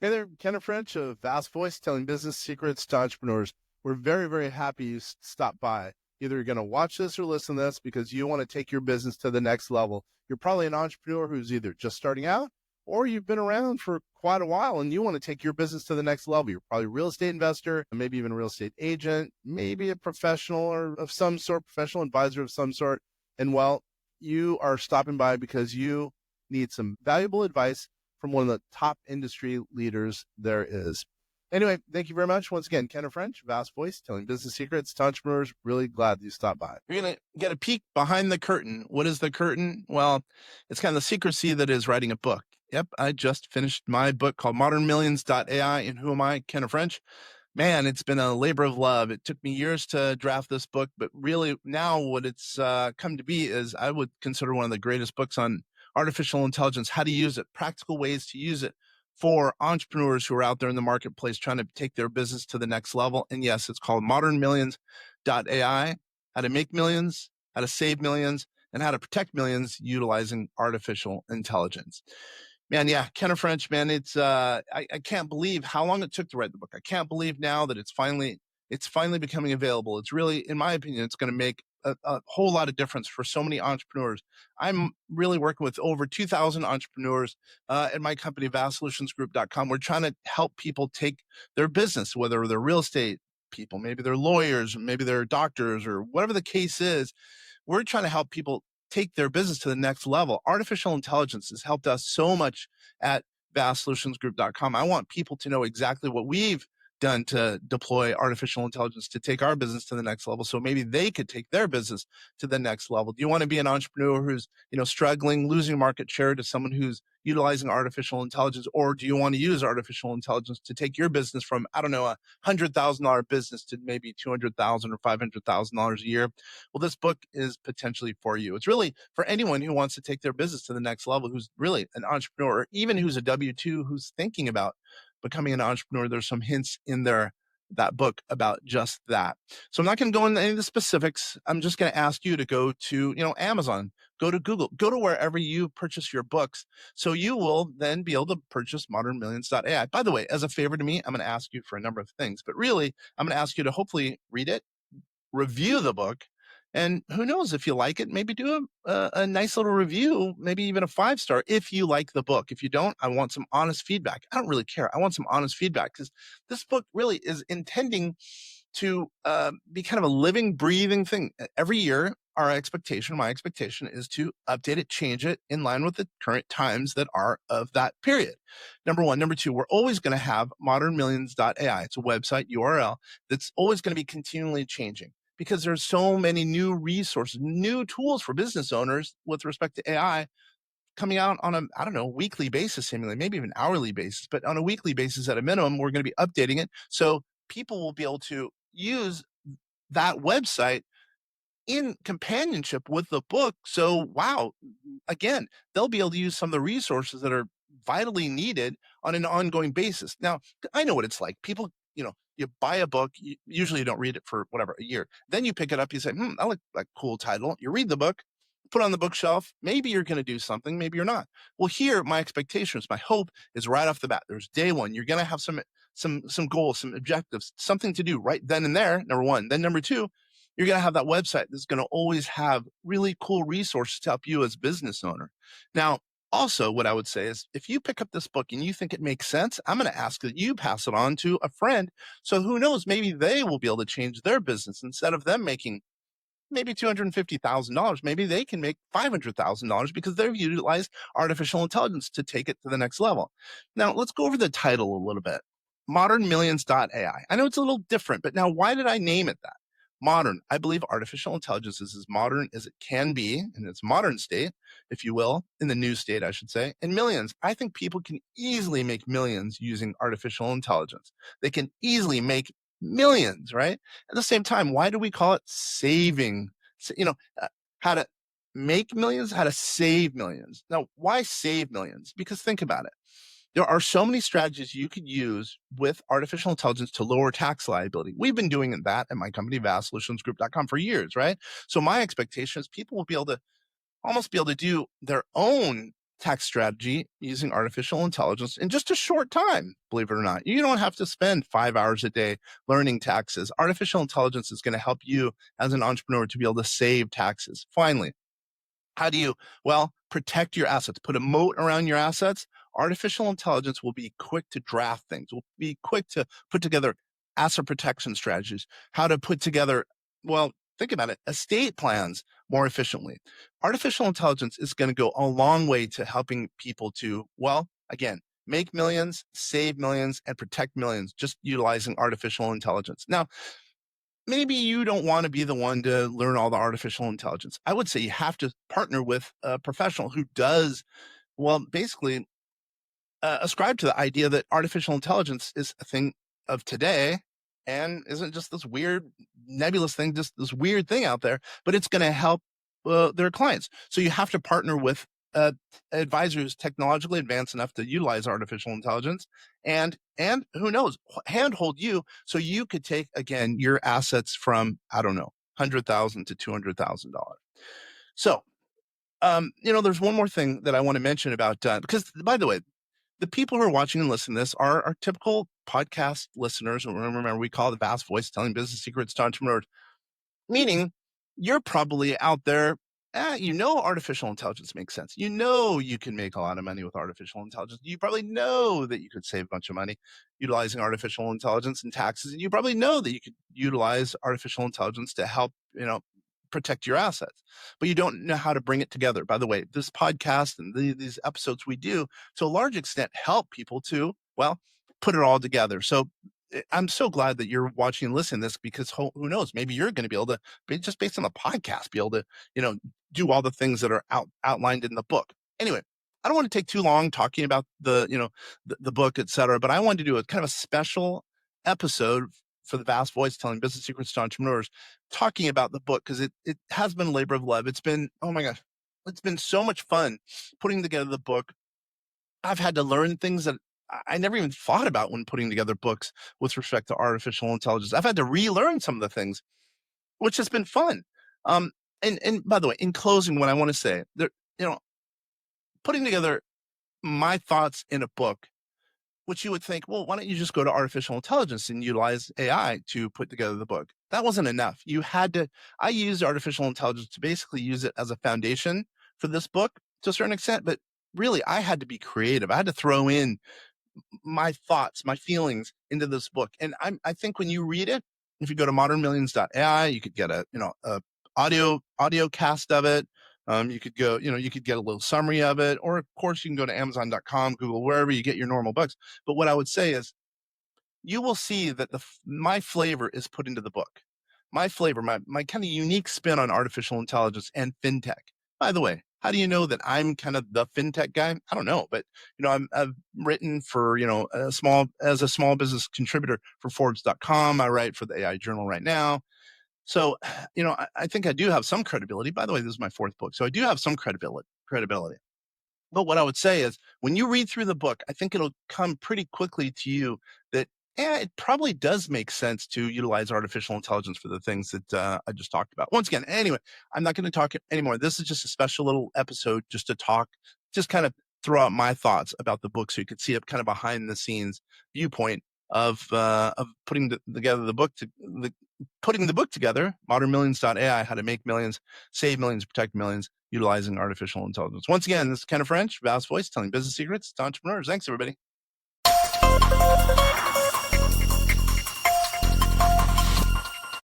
Hey there, Ken French of Vast Voice, telling business secrets to entrepreneurs. We're very, very happy you stopped by. Either you're going to watch this or listen to this because you want to take your business to the next level. You're probably an entrepreneur who's either just starting out or you've been around for quite a while and you want to take your business to the next level. You're probably a real estate investor, maybe even a real estate agent, maybe a professional or of some sort, professional advisor of some sort. And well, you are stopping by because you need some valuable advice from one of the top industry leaders there is. Anyway, thank you very much. Once again, Ken French, Vast Voice, telling business secrets to entrepreneurs. Really glad you stopped by. You're going to get a peek behind the curtain. What is the curtain? Well, it's kind of the secrecy that is writing a book. Yep, I just finished my book called ModernMillions.ai. And who am I? Ken French. Man, it's been a labor of love. It took me years to draft this book, but really now what it's come to be is I would consider one of the greatest books on artificial intelligence, how to use it, practical ways to use it for entrepreneurs who are out there in the marketplace trying to take their business to the next level. And yes, it's called ModernMillions.ai, how to make millions, how to save millions, and how to protect millions utilizing artificial intelligence. Man, yeah, Ken French, man, it's I can't believe how long it took to write the book. I can't believe now that it's finally becoming available. It's really, in my opinion, it's going to make a whole lot of difference for so many entrepreneurs. I'm really working with over 2,000 entrepreneurs at my company, vastsolutionsgroup.com. We're trying to help people take their business, whether they're real estate people, maybe they're lawyers, maybe they're doctors, or whatever the case is. We're trying to help people take their business to the next level. Artificial intelligence has helped us so much at vastsolutionsgroup.com. I want people to know exactly what we've done to deploy artificial intelligence to take our business to the next level, so maybe they could take their business to the next level. Do you want to be an entrepreneur who's, struggling, losing market share to someone who's utilizing artificial intelligence, or do you want to use artificial intelligence to take your business from, I don't know, a $100,000 business to maybe $200,000 or $500,000 a year? Well, this book is potentially for you. It's really for anyone who wants to take their business to the next level, who's really an entrepreneur, or even who's a W-2 who's thinking about becoming an entrepreneur. There's some hints in that book about just that. So I'm not going to go into any of the specifics. I'm just going to ask you to go to, Amazon, go to Google, go to wherever you purchase your books. So you will then be able to purchase ModernMillions.ai. By the way, as a favor to me, I'm going to ask you for a number of things, but really I'm going to ask you to hopefully read it, review the book, and who knows, if you like it, maybe do a nice little review, maybe even a 5-star if you like the book. If you don't, I want some honest feedback. I don't really care. I want some honest feedback because this book really is intending to be kind of a living, breathing thing. Every year, my expectation is to update it, change it in line with the current times that are of that period. Number one. Number two, we're always going to have ModernMillions.ai. It's a website URL that's always going to be continually changing, because there's so many new resources, new tools for business owners with respect to AI coming out on a, weekly basis, seemingly, maybe even hourly basis, but on a weekly basis at a minimum, we're going to be updating it. So people will be able to use that website in companionship with the book. So, wow, again, they'll be able to use some of the resources that are vitally needed on an ongoing basis. Now, I know what it's like. People, you buy a book, usually you don't read it for whatever, a year. Then you pick it up, you say, I like that cool title. You read the book, put it on the bookshelf. Maybe you're going to do something, maybe you're not. Well, here, my expectations, my hope is right off the bat. There's day one. You're going to have some goals, some objectives, something to do right then and there, number one. Then number two, you're going to have that website that's going to always have really cool resources to help you as a business owner. Now, also, what I would say is if you pick up this book and you think it makes sense, I'm going to ask that you pass it on to a friend. So who knows, maybe they will be able to change their business. Instead of them making maybe $250,000, maybe they can make $500,000 because they've utilized artificial intelligence to take it to the next level. Now, let's go over the title a little bit. ModernMillions.ai. I know it's a little different, but now why did I name it that? Modern. I believe artificial intelligence is as modern as it can be in its modern state, if you will, in the new state, I should say. And millions. I think people can easily make millions using artificial intelligence. They can easily make millions, right? At the same time, why do we call it saving? How to make millions, how to save millions. Now, why save millions? Because think about it. There are so many strategies you could use with artificial intelligence to lower tax liability. We've been doing that at my company, vastsolutionsgroup.com, for years, right? So my expectation is people will be able to almost be able to do their own tax strategy using artificial intelligence in just a short time, believe it or not. You don't have to spend 5 hours a day learning taxes. Artificial intelligence is going to help you as an entrepreneur to be able to save taxes. Finally, how do you, well, protect your assets, put a moat around your assets? Artificial intelligence will be quick to draft things, will be quick to put together asset protection strategies, how to put together, well, think about it, estate plans more efficiently. Artificial intelligence is going to go a long way to helping people to, well, again, make millions, save millions, and protect millions just utilizing artificial intelligence. Now, maybe you don't want to be the one to learn all the artificial intelligence. I would say you have to partner with a professional who does, well, basically ascribe to the idea that artificial intelligence is a thing of today and isn't just this weird nebulous thing, just this weird thing out there, but it's going to help their clients. So you have to partner with advisors technologically advanced enough to utilize artificial intelligence and who knows, handhold you so you could take, again, your assets from, I don't know, $100,000 to $200,000. So, there's one more thing that I want to mention about, because by the way, the people who are watching and listening to this are typical podcast listeners. Remember, we call the Vast Voice telling business secrets to entrepreneurs, meaning you're probably out there, artificial intelligence makes sense. You can make a lot of money with artificial intelligence. You probably know that you could save a bunch of money utilizing artificial intelligence and taxes. And you probably know that you could utilize artificial intelligence to help, protect your assets, but you don't know how to bring it together. By the way, this podcast and these episodes we do to a large extent help people to, well, put it all together. So I'm so glad that you're watching and listening to this, because who knows, maybe you're going to be able to, just based on the podcast, be able to, do all the things that are outlined in the book. Anyway, I don't want to take too long talking about the book, et cetera, but I wanted to do a kind of a special episode for the Vast Voice telling business secrets to entrepreneurs, talking about the book, because it has been a labor of love. It's been, oh my gosh, it's been so much fun putting together the book. I've had to learn things that I never even thought about when putting together books with respect to artificial intelligence. I've had to relearn some of the things, which has been fun. And by the way, in closing, what I want to say, putting together my thoughts in a book, which you would think, well, why don't you just go to artificial intelligence and utilize AI to put together the book? That wasn't enough. I used artificial intelligence to basically use it as a foundation for this book to a certain extent, but really I had to be creative. I had to throw in my thoughts, my feelings into this book. And I think when you read it, if you go to ModernMillions.ai, you could get a audio cast of it. You could go, you could get a little summary of it, or of course you can go to Amazon.com, Google, wherever you get your normal books. But what I would say is, you will see that my flavor is put into the book. My flavor, my kind of unique spin on artificial intelligence and fintech. By the way, how do you know that I'm kind of the fintech guy? I don't know, but I've written for as a small business contributor for Forbes.com. I write for the AI Journal right now. So, I think I do have some credibility. By the way, this is my fourth book, so I do have some credibility. But what I would say is, when you read through the book, I think it'll come pretty quickly to you that, it probably does make sense to utilize artificial intelligence for the things that I just talked about. Once again, anyway, I'm not going to talk anymore. This is just a special little episode just to talk, just kind of throw out my thoughts about the book, so you could see a kind of behind the scenes viewpoint of putting together the book, putting the book together, ModernMillions.ai, how to make millions, save millions, protect millions, utilizing artificial intelligence. Once again, this is Kenneth French, Vast Voice, telling business secrets to entrepreneurs. Thanks, everybody.